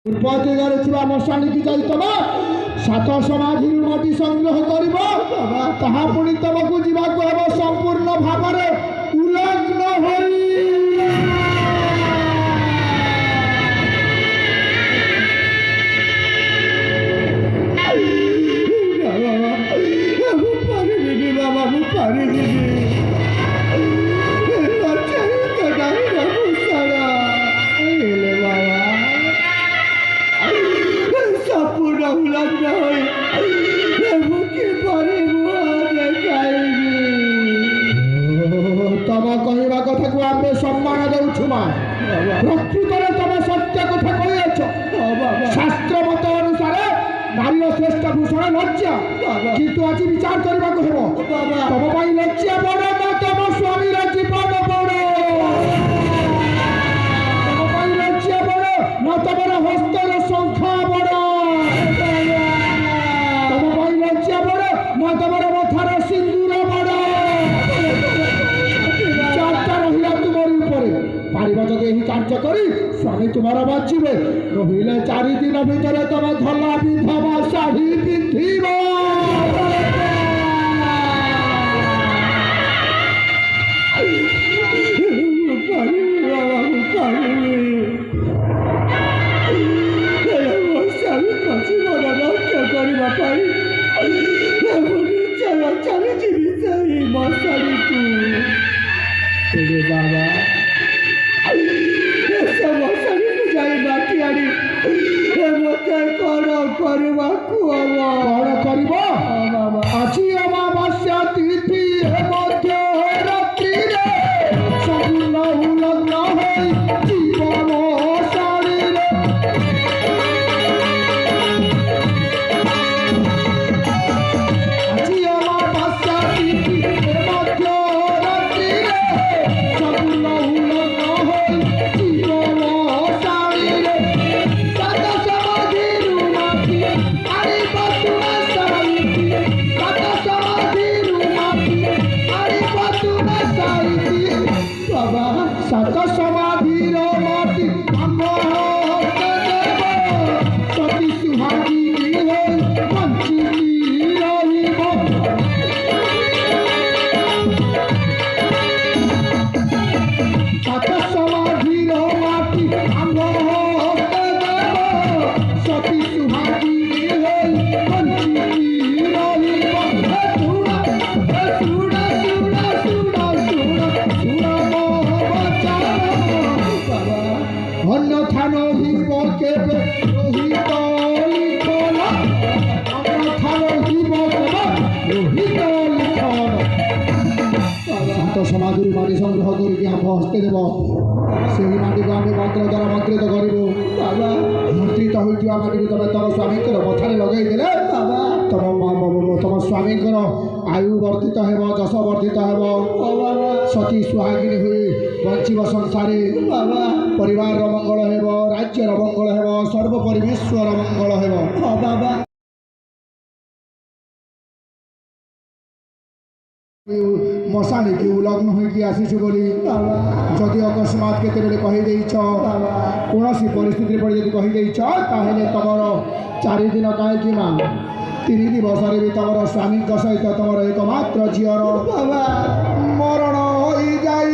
ପୂର୍ବଦିଗରେ ଥିବା ମଶାଣିକି ଯାଇ ତମେ ସାତ ସମାଧିରୁ ମାଟି ସଂଗ୍ରହ କରିବ। ତାହା ପୁଣି ତମକୁ ଯିବାକୁ ହେବ ସମ୍ପୂର୍ଣ୍ଣ ଭାବରେ ଉଲଗ୍ନ ହୋଇ। ବାବା ମୁଁ ପାରିବିନି। ତମ କହିବା କଥାକୁ ଆମେ ସମ୍ମାନ ଦେଉଛୁ ମା। ପ୍ରକୃତରେ ତମେ ସତ୍ୟ କଥା କହିଅଛ। ଶାସ୍ତ୍ର ମତ ଅନୁସାରେ ନାରୀର ଶ୍ରେଷ୍ଠ ଭୂଷଣ ଲଜ୍ଜା, କିନ୍ତୁ ଆଜି ବିଚାର କରିବାକୁ ହେବ। ତମ ପାଇଁ ଲଜ୍ଜା ବଡ଼ ନା ତମ ସ୍ୱାମୀର ଜୀବନ ବଡ଼? ତମ ପାଇଁ ଲଜ୍ଜା ବଡ଼ ନା ତମର ହସ୍ତର ସଂଖ୍ୟା ବଡ଼? ତମ ପାଇଁ ଲଜ୍ଜା ବଡ଼ ନା ତମର ମଥାର ସିନ୍ଦୁର ବଡ଼? ଚାରିଟା ରହିଲା ତୁମରି ଉପରେ। ପାରିବ ଯଦି ଏହି କାର୍ଯ୍ୟ କରି ସ୍ୱାମୀ ତୁମର ବଞ୍ଚିବେ, ରହିଲେ 4 ଦିନ ଭିତରେ ତମେ ଧଳା ବିଧବା ଶାଢ଼ୀ ପିନ୍ଧିବ। କରିବା ପାଇଁ ଚାଲିଯିବି ସେଇ ମଶାଣିକୁ। ବାବା ସେ ମଶାଣିକୁ ଯାଇ ମାଟି ଆଣି ମତେ କଣ କରିବାକୁ ହବ? କଣ କରିବ? ଆଜି ଅମାବାସ୍ୟା ତିଥି ମଧ୍ୟ ରାତ୍ରିରେ ସମ୍ପୂର୍ଣ୍ଣ ଉଲଗ୍ନ ହୋଇ ଜୀବନ ଶାଢ଼ୀରେ ସାତ ସମାଧିର ମାଟି ଆମ୍ଭ ସତୀ ସୁହାଗୀ ହୋଇ ବଞ୍ଚିକି ରହିବ। ସାତ ସମାଧିର ମାଟି ଆମ୍ଭ ସତୀ ସୁହାଗୀ ହୋଇ ବଞ୍ଚିକି ରହିବ। ଅନ୍ୟଥା ନহিব কেবে রহিত লিখন, অন্যথা নহিব কেবে রহিত লিখন। সাত সমাধিରୁ ମାଟି ସଂଗ୍ରହ କରିକି ଆମ ହସ୍ତେ ଦେବ। ସେହି ମାଟିକୁ ଆମେ ମନ୍ତ୍ର ଦ୍ୱାରା ମନ୍ତ୍ରିତ କରିବୁ। ମନ୍ତ୍ରିତ ହୋଇଥିବା ମାଟିକୁ ତମେ ତମ ସ୍ୱାମୀଙ୍କର ମଥାରେ ଲଗାଇ ଦେଲେ ତମ ସ୍ୱାମୀଙ୍କର ଆୟୁ ବର୍ଦ୍ଧିତ ହେବ, ଯଶ ବର୍ଦ୍ଧିତ ହେବ, ସତୀ ସୁହାଗିନୀ ହୋଇ ବଞ୍ଚିବ ସଂସାରେ। ପରିବାରର ମଙ୍ଗଳ ହେବ, ରାଜ୍ୟର ମଙ୍ଗଳ ହେବ, ସର୍ବୋପରି ବିଶ୍ୱର ମଙ୍ଗଳ ହେବ। ମଶାଣିକି ଉଲଗ୍ନ ହୋଇକି ଆସିଛୁ ବୋଲି ଯଦି ଅକସ୍ମାତ୍ କେତେବେଳେ କହିଦେଇଛ, କୌଣସି ପରିସ୍ଥିତିରେ ପଡ଼ି ଯଦି କହିଦେଇଛ, ତାହେଲେ ତମର 4 ଦିନ କାହିଁକି ମା 3 ଦିବସରେ ବି ତମର ସ୍ୱାମୀଙ୍କ ସହିତ ତମର ଏକମାତ୍ର ଝିଅର ମରଣ ହୋଇଯାଇପାରେ।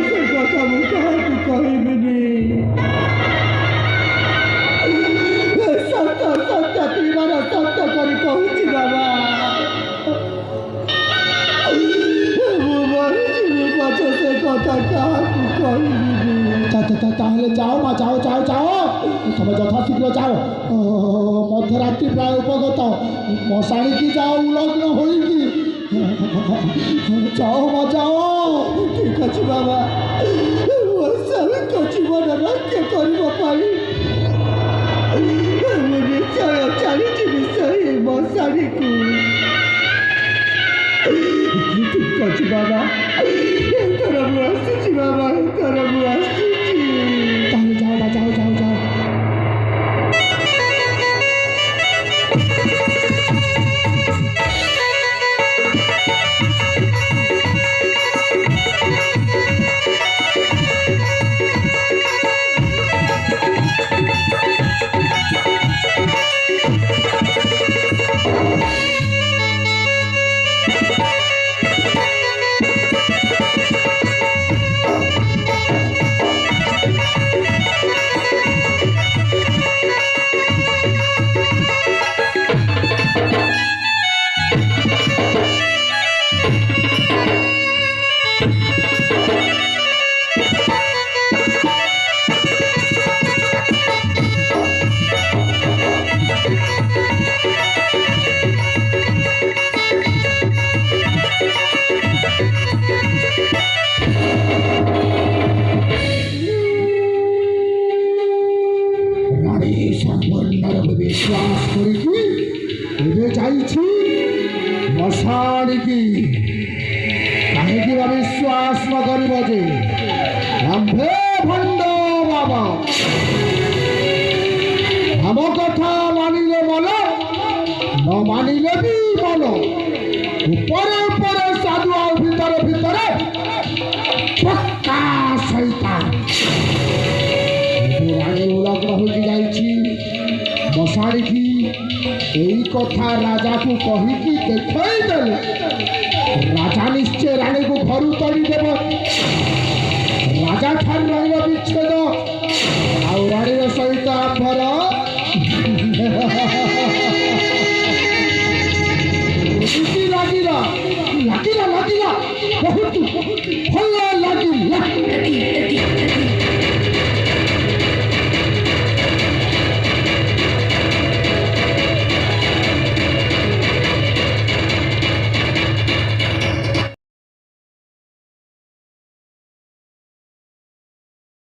ସେ କଥା ମୁଁ କାହାକୁ କହିବିନି। ସତ୍ୟ ସତ୍ୟ ପିବାର ସତ୍ୟ କରି କହୁଛି ବାବା। ମୁଁ ମରିଯିବି ପଛେ ସେ କଥା କାହାକୁ କହିବିନି। ତାହେଲେ ଯାଅ ମା, ଯାଅ ଯାଅ ଯାଅ, ତମେ ଯଥାଶୀଘ୍ର ଯାଅ। ମଧ୍ୟରାତ୍ରି ପ୍ରାୟ ଉପଗତ, ମଶାଣିକି ଯାଅ ଉଲଗ୍ନ ହୋଇକି। ଯାଅ ମା ଯାଅ। ଠିକ୍ ଅଛି ବାବା। ମୋ ସ୍ୱାମୀଙ୍କ ଜୀବନ ରକ୍ଷା କରିବା ପାଇଁ ମୁଁ ନିଶ୍ଚୟ ଚାଲିଯିବି ସେହି ମଶାଣିକୁ। ଠିକ୍ ଅଛି ବାବା, ଏଥର ମୁଁ ଆସୁଛି ବାବା, ଏଥର ମୁଁ ଆସୁଛି। ତାହେଲେ ଯାଅ ବା, ଯାଅ ଯାଅ ଯାଅ। ମଶାଣିକି କାହିଁକି ବା ବିଶ୍ୱାସ ନ କରିବ ଯେ ଆମ୍ଭେ ଭଣ୍ଡ ବାବା ଆମ କଥା ମାନିଲେ ଭଲ ନ ମାନିଲେ ବି ଭଲ ଉପରେ ଉପରେ ସାଧୁ ଆଉ ଭିତରେ ଭିତରେ ପକ୍କା ସୈତାନ ରାଣୀ ଉଲଗ୍ନ ହୋଇକି ଯାଇଛି ମଶାଣିକି এই কথা রাজাকে কহিকি দেখাই দেলে রাজা নিশ্চয় রানীকে ঘরু তড়ি দেব রাজা ঠার রহিব বিচ্ছেদ ଆଉ ରାଣୀର ସହିତ ଆମ୍ଭର